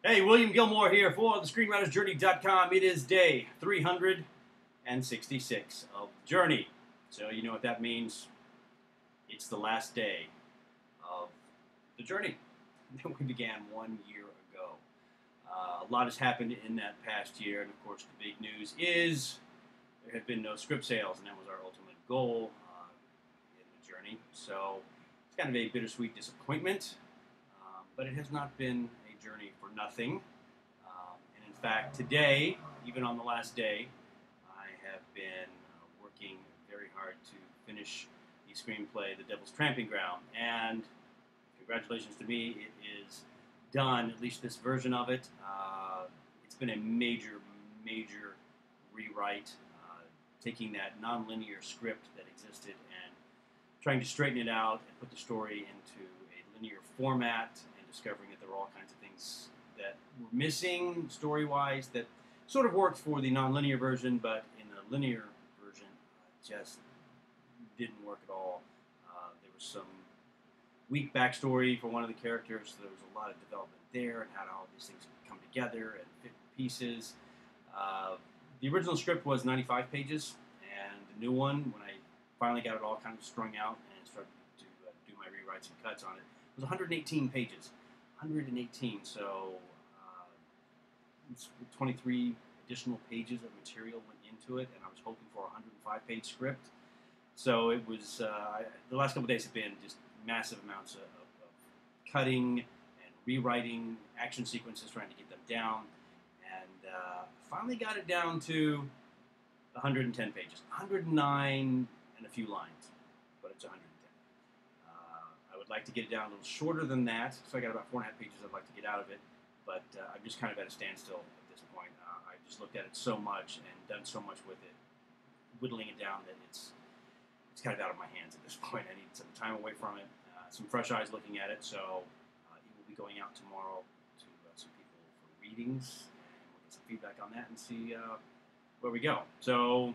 Hey, William Gilmore here for the ScreenwritersJourney.com. It is day 366 of Journey. So you know what that means. It's the last day of the journey that we began 1 year ago. A lot has happened in that past year, and of course the big news is there have been no script sales, and that was our ultimate goal in the journey. So it's kind of a bittersweet disappointment, but it has not been a journey for nothing. And in fact, today, even on the last day, I have been working very hard to finish the screenplay, The Devil's Tramping Ground. And congratulations to me, it is done, at least this version of it. It's been a major, major rewrite, taking that non-linear script that existed and trying to straighten it out and put the story into a linear format and discovering that there were all kinds of things that were missing story-wise that sort of worked for the non-linear version, but in the linear version just didn't work at all. There was some weak backstory for one of the characters, so there was a lot of development there and how all these things come together and fit pieces. The original script was 95 pages, and the new one, when I finally got it all kind of strung out and started to do my rewrites and cuts on it, was 118 pages. 118, so 23 additional pages of material went into it, and I was hoping for a 105-page script. So it was, the last couple of days have been just massive amounts of cutting and rewriting, action sequences, trying to get them down, and finally got it down to 110 pages. 109 and a few lines, but it's 110. I would like to get it down a little shorter than that, so I got about 4.5 pages I'd like to get out of it, but I'm just kind of at a standstill at this point. I just looked at it so much and done so much with it, whittling it down, that it's kind of out of my hands at this point. I need some time away from it, some fresh eyes looking at it, so it will be going out tomorrow to some people for readings, and we'll get some feedback on that and see where we go. So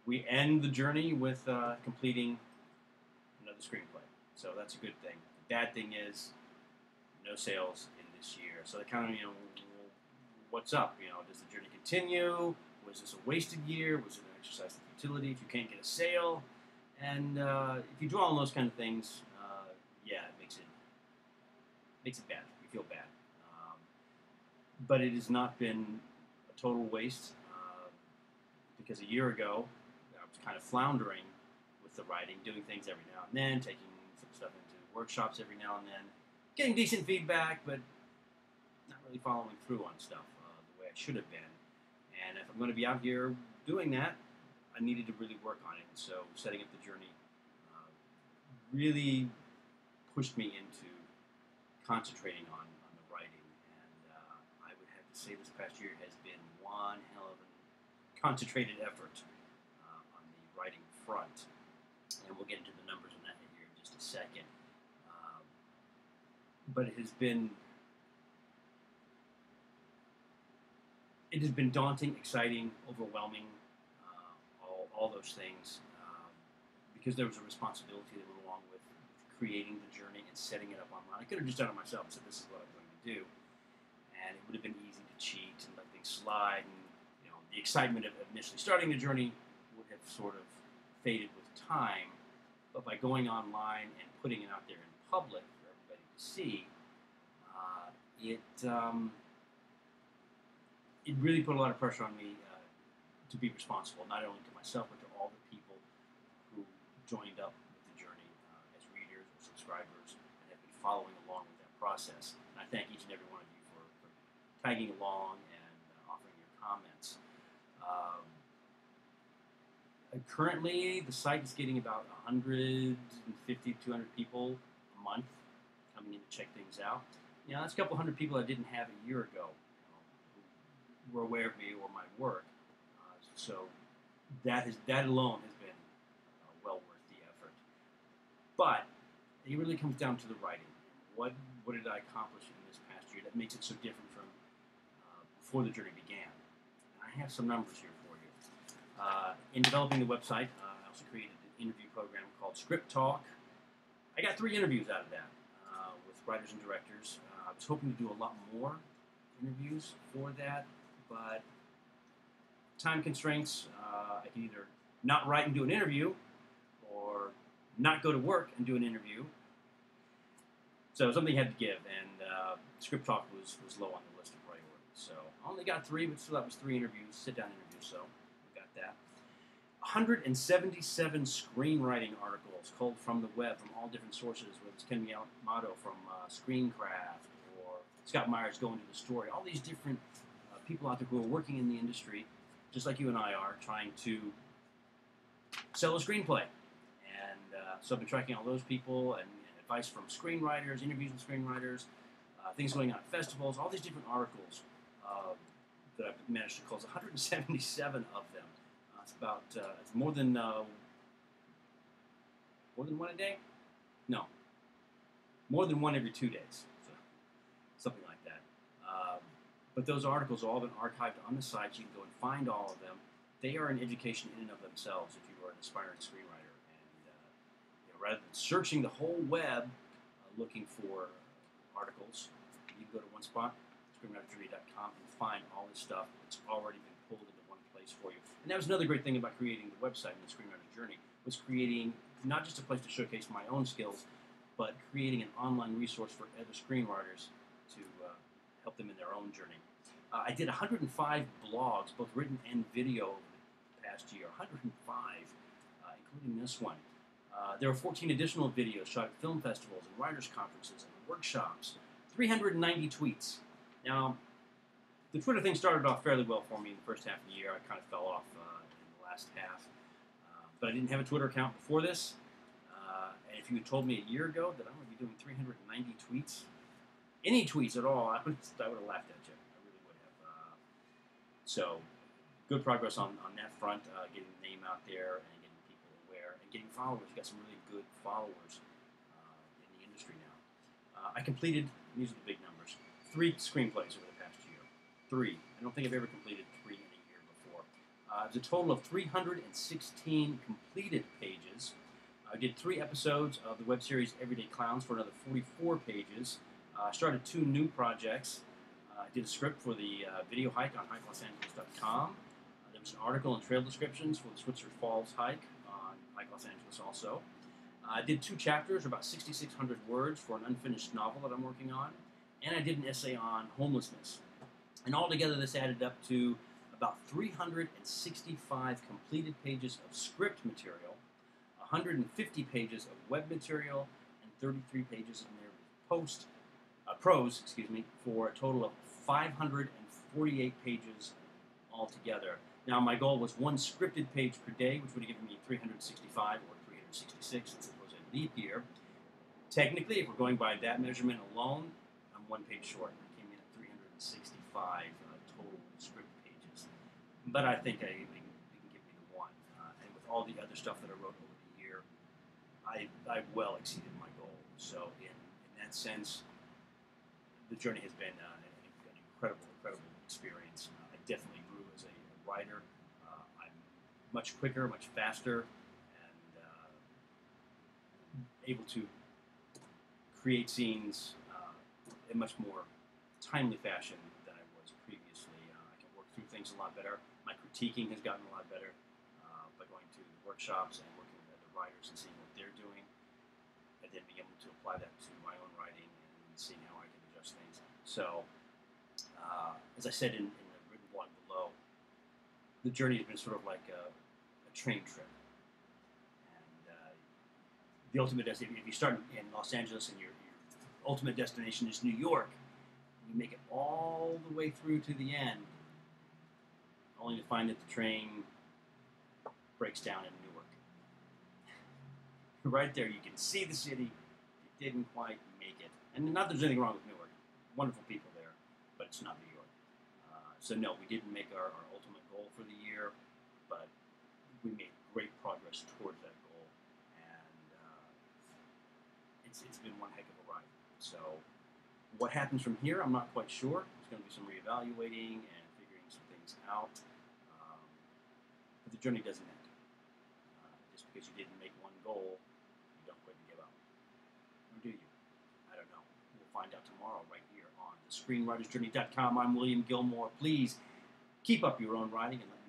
we end the journey with completing another screenplay. So that's a good thing. The bad thing is no sales in this year. So they kind of, what's up? Does the journey continue? Was this a wasted year? Was it an exercise in futility if you can't get a sale? And if you do all those kind of things, yeah, it makes it bad. You feel bad. But it has not been a total waste, because a year ago I was kind of floundering with the writing, doing things every now and then, taking some stuff into workshops every now and then, getting decent feedback, but not really following through on stuff the way I should have been. And if I'm going to be out here doing that, I needed to really work on it. So setting up the journey really pushed me into concentrating on the writing. And I would have to say this past year has been one hell of a concentrated effort on the writing front. And we'll get into the numbers on that here in just a second. But it has been daunting, exciting, overwhelming, all those things, because there was a responsibility that went along with creating the journey and setting it up online. I could have just done it myself and said, this is what I'm going to do. And it would have been easy to cheat and let things slide. And the excitement of initially starting the journey would have sort of faded with time. But by going online and putting it out there in public for everybody to see, it really put a lot of pressure on me to be responsible, not only to myself, but to all the people who joined up with the journey as readers or subscribers and have been following along with that process. And I thank each and every one of you for tagging along and offering your comments. Currently, the site is getting about 150, 200 people a month coming in to check things out. That's a couple hundred people I didn't have a year ago, who were aware of me or my work. So that alone has been well worth the effort. But it really comes down to the writing. What did I accomplish in this past year that makes it so different from before the journey began? And I have some numbers here for you. In developing the website, I also created an interview program called Script Talk. I got 3 interviews out of that with writers and directors. I was hoping to do a lot more, interviews for that, but time constraints, I can either not write and do an interview, or not go to work and do an interview. So something had to give, and Script Talk was low on the list of priorities. So I only got 3, but still that was 3 interviews, sit-down interviews, so we got that. 177 screenwriting articles culled from the web from all different sources, whether it's Ken Miyamoto from Screencraft, or Scott Myers going to the story. All these different people out there who are working in the industry, just like you and I are, trying to sell a screenplay. And so I've been tracking all those people and advice from screenwriters, interviews with screenwriters, things going on at festivals, all these different articles that I've managed to cull. 177 of them. It's about it's more than one a day. No, more than one every 2 days. So something like that. But those articles have all been archived on the site. You can go and find all of them. They are an education in and of themselves if you are an aspiring screenwriter. And rather than searching the whole web looking for articles, you can go to one spot, screenwriterjourney.com, and find all this stuff. It's already been pulled into one place for you. And that was another great thing about creating the website and the Screenwriter Journey, was creating not just a place to showcase my own skills, but creating an online resource for other screenwriters to help them in their own journey. I did 105 blogs, both written and video, over the past year. 105, including this one. There were 14 additional videos shot at film festivals and writers' conferences and workshops. 390 tweets. Now, the Twitter thing started off fairly well for me in the first half of the year. I kind of fell off in the last half. But I didn't have a Twitter account before this. And if you had told me a year ago that I'm going to be doing 390 tweets, any tweets at all, I would have laughed at you. I really would have. So, good progress on that front, getting the name out there and getting people aware and getting followers. We've got some really good followers in the industry now. I completed, these are the big numbers, 3 screenplays over the past year. 3. I don't think I've ever completed 3 in a year before. It was a total of 316 completed pages. I did 3 episodes of the web series Everyday Clowns for another 44 pages. I started 2 new projects. I did a script for the video hike on hikelosangeles.com. There was an article and trail descriptions for the Switzer Falls hike on Hike Los Angeles also. I did 2 chapters, about 6,600 words, for an unfinished novel that I'm working on. And I did an essay on homelessness. And altogether this added up to about 365 completed pages of script material, 150 pages of web material, and 33 pages of narrative prose, for a total of 548 pages altogether. Now, my goal was 1 scripted page per day, which would have given me 365 or 366 since it was a leap year. Technically, if we're going by that measurement alone, I'm 1 page short. I came in at 365 total script pages. But I think they can give me the 1. And with all the other stuff that I wrote over the year, I well exceeded my goal. So in that sense, the journey has been an incredible experience. I definitely grew as a writer. I'm much quicker, much faster, and able to create scenes in much more timely fashion than I was previously. I can work through things a lot better. My critiquing has gotten a lot better by going to workshops and working with other writers and seeing what they're doing, and then being able to apply that to my own writing and seeing how I can adjust things. So, as I said in the written blog below, the journey has been sort of like a train trip. And the ultimate destination, if you start in Los Angeles and your ultimate destination is New York, you make it all the way through to the end, only to find that the train breaks down in Newark. Right there, you can see the city. You didn't quite make it. And not that there's anything wrong with Newark. Wonderful people there, but it's not New York. So no, we didn't make our ultimate goal for the year, but we made great progress towards that goal. And it's been one heck of a ride. So what happens from here, I'm not quite sure. There's going to be some reevaluating and figuring some things out. But the journey doesn't end. Just because you didn't make one goal, you don't quit and give up. Or do you? I don't know. We'll find out tomorrow right here on the ScreenwritersJourney.com. I'm William Gilmore. Please keep up your own writing and let